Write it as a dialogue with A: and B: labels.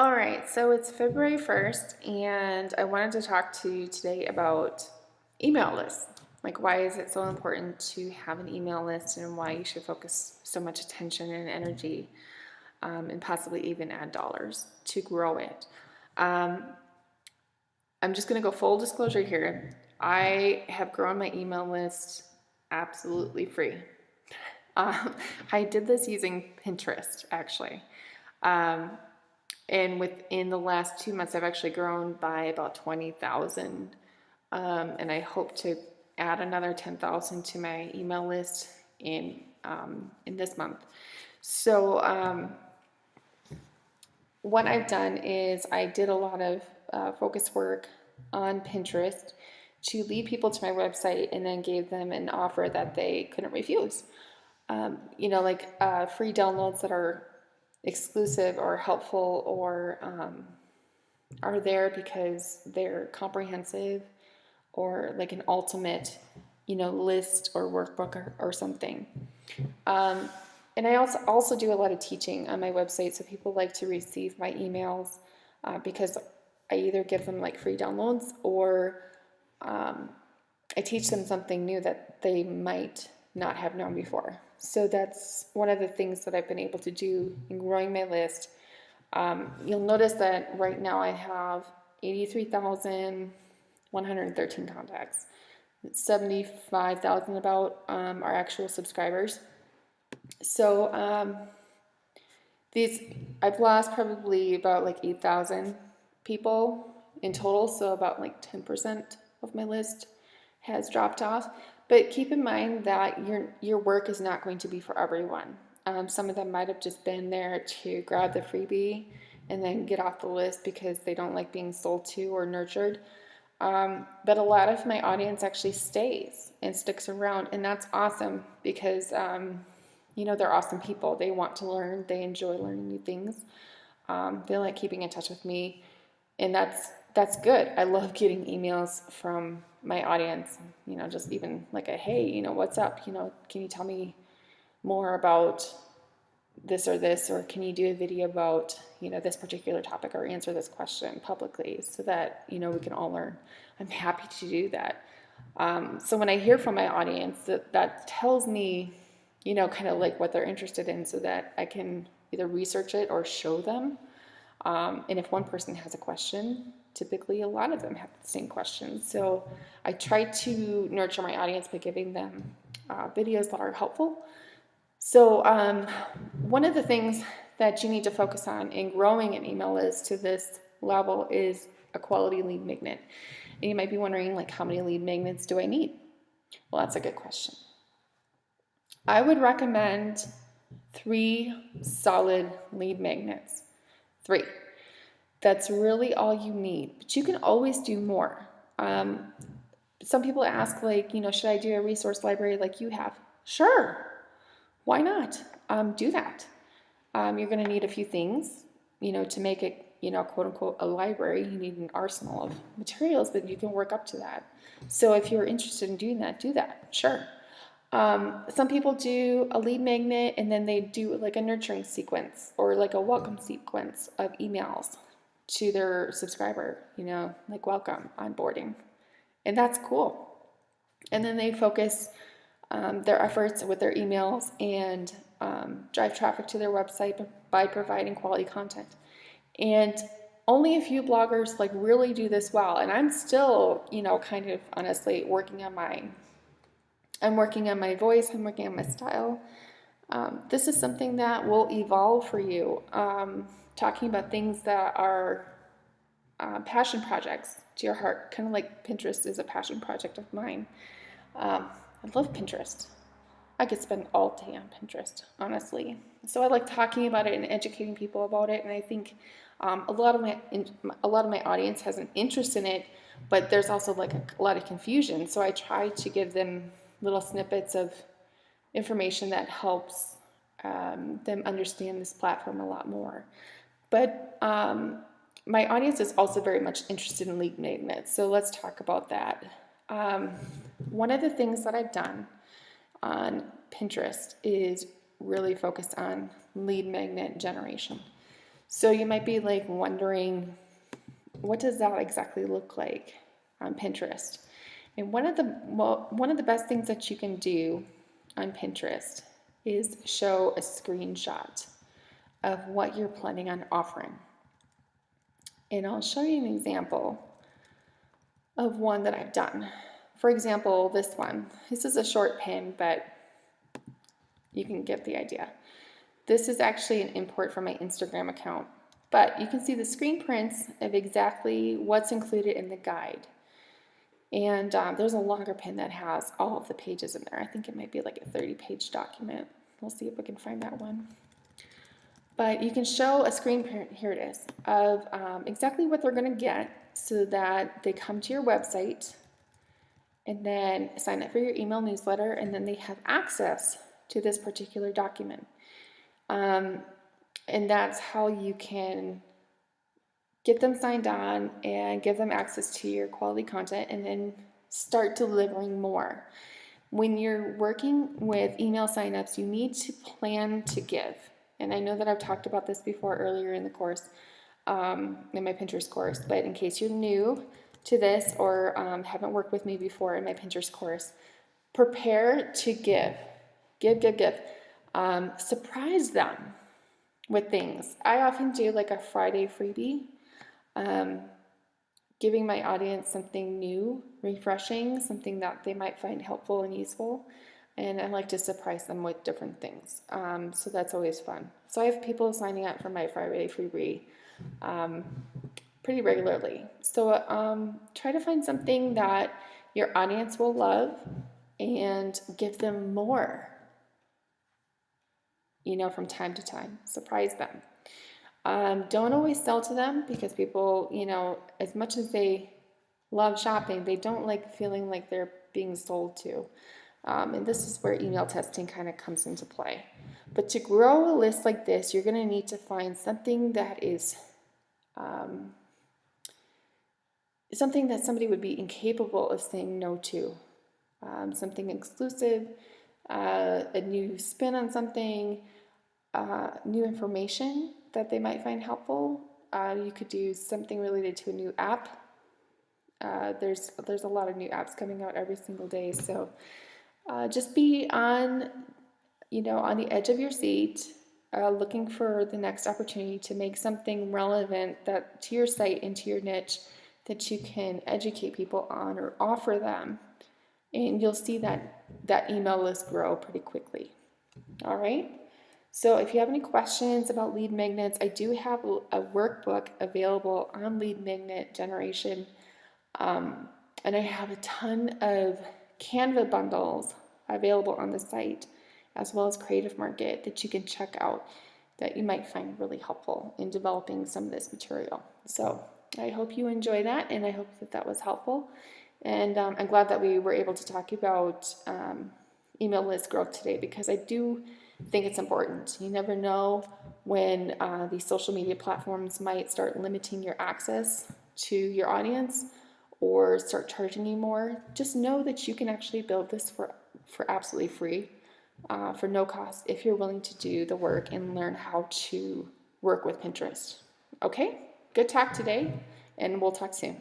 A: All right, so it's February 1st, and I wanted to talk to you today about email lists. Like, why is it so important to have an email list and why you should focus so much attention and energy and possibly even add dollars to grow it. Um, I'm just going to go full disclosure here. I have grown my email list absolutely free. Um, I did this using Pinterest, actually. Um, and within the last 2 months, I've actually grown by about 20,000. And I hope to add another 10,000 to my email list in this month. So what I've done is I did a lot of focus work on Pinterest to lead people to my website and then gave them an offer that they couldn't refuse. Like free downloads that are exclusive or helpful or are there because they're comprehensive or like an ultimate, list or workbook or something. And I also do a lot of teaching on my website, so people like to receive my emails because I either give them like free downloads or I teach them something new that they might not have known before. So that's one of the things that I've been able to do in growing my list. You'll notice that right now I have 83,113 contacts. 75,000 about are actual subscribers. So I've lost probably about like 8,000 people in total, so about like 10% of my list has dropped off. But keep in mind that your work is not going to be for everyone. Some of them might have just been there to grab the freebie and then get off the list because they don't like being sold to or nurtured. But a lot of my audience actually stays and sticks around, and that's awesome because they're awesome people. They want to learn. They enjoy learning new things. They like keeping in touch with me, and that's good. I love getting emails from my audience. Just even like a hey, what's up? Can you tell me more about this or this, or can you do a video about this particular topic or answer this question publicly so that we can all learn. I'm happy to do that. So when I hear from my audience, that tells me kind of like what they're interested in so that I can either research it or show them. And if one person has a question, typically a lot of them have the same questions. So I try to nurture my audience by giving them videos that are helpful. So one of the things that you need to focus on in growing an email list to this level is a quality lead magnet. And you might be wondering, like, how many lead magnets do I need? Well, that's a good question. I would recommend 3 solid lead magnets. 3. That's really all you need, but you can always do more. Some people ask, like, should I do a resource library like you have? Sure. Why not? Do that. You're going to need a few things, to make it, quote unquote, a library. You need an arsenal of materials, but you can work up to that. So if you're interested in doing that, do that. Sure. Some people do a lead magnet and then they do like a nurturing sequence or like a welcome sequence of emails to their subscriber, like welcome, onboarding. And that's cool. And then they focus their efforts with their emails and drive traffic to their website by providing quality content. And only a few bloggers like really do this well. And I'm still, kind of honestly working on mine. I'm working on my voice, I'm working on my style. This is something that will evolve for you. Talking about things that are passion projects to your heart, kind of like Pinterest is a passion project of mine. I love Pinterest. I could spend all day on Pinterest, honestly. So I like talking about it and educating people about it, and I think a lot of my audience has an interest in it, but there's also like a lot of confusion. So I try to give them little snippets of information that helps them understand this platform a lot more. But my audience is also very much interested in lead magnets, so let's talk about that. One of the things that I've done on Pinterest is really focus on lead magnet generation. So you might be like wondering, what does that exactly look like on Pinterest? And one of the best things that you can do on Pinterest is show a screenshot of what you're planning on offering. And I'll show you an example of one that I've done. For example, this one. This is a short pin, but you can get the idea. This is actually an import from my Instagram account, but you can see the screen prints of exactly what's included in the guide. And there's a longer pin that has all of the pages in there. I think it might be like a 30-page document. We'll see if we can find that one. But you can show a screen print, here it is, of exactly what they're going to get so that they come to your website and then sign up for your email newsletter, and then they have access to this particular document. And that's how you can get them signed on and give them access to your quality content, and then start delivering more. When you're working with email signups, you need to plan to give. And I know that I've talked about this before earlier in the course, in my Pinterest course, but in case you're new to this or haven't worked with me before in my Pinterest course, prepare to give. Give. Surprise them with things. I often do like a Friday freebie, giving my audience something new, refreshing, something that they might find helpful and useful. And I like to surprise them with different things. So that's always fun. So I have people signing up for my Friday freebie pretty regularly. So try to find something that your audience will love and give them more, from time to time. Surprise them. Don't always sell to them, because people, as much as they love shopping, they don't like feeling like they're being sold to. And this is where email testing kind of comes into play. But to grow a list like this, you're going to need to find something that is something that somebody would be incapable of saying no to. Something exclusive, a new spin on something, new information that they might find helpful. You could do something related to a new app. There's a lot of new apps coming out every single day, so just be on the edge of your seat, looking for the next opportunity to make something relevant that to your site and to your niche that you can educate people on or offer them, and you'll see that email list grow pretty quickly. All right. So if you have any questions about lead magnets, I do have a workbook available on lead magnet generation. And I have a ton of Canva bundles available on the site, as well as Creative Market, that you can check out that you might find really helpful in developing some of this material. So I hope you enjoy that, and I hope that was helpful. And I'm glad that we were able to talk about email list growth today, because I do think it's important. You never know when these social media platforms might start limiting your access to your audience or start charging you more. Just know that you can actually build this for absolutely free, for no cost, if you're willing to do the work and learn how to work with Pinterest. Okay, good talk today, and we'll talk soon.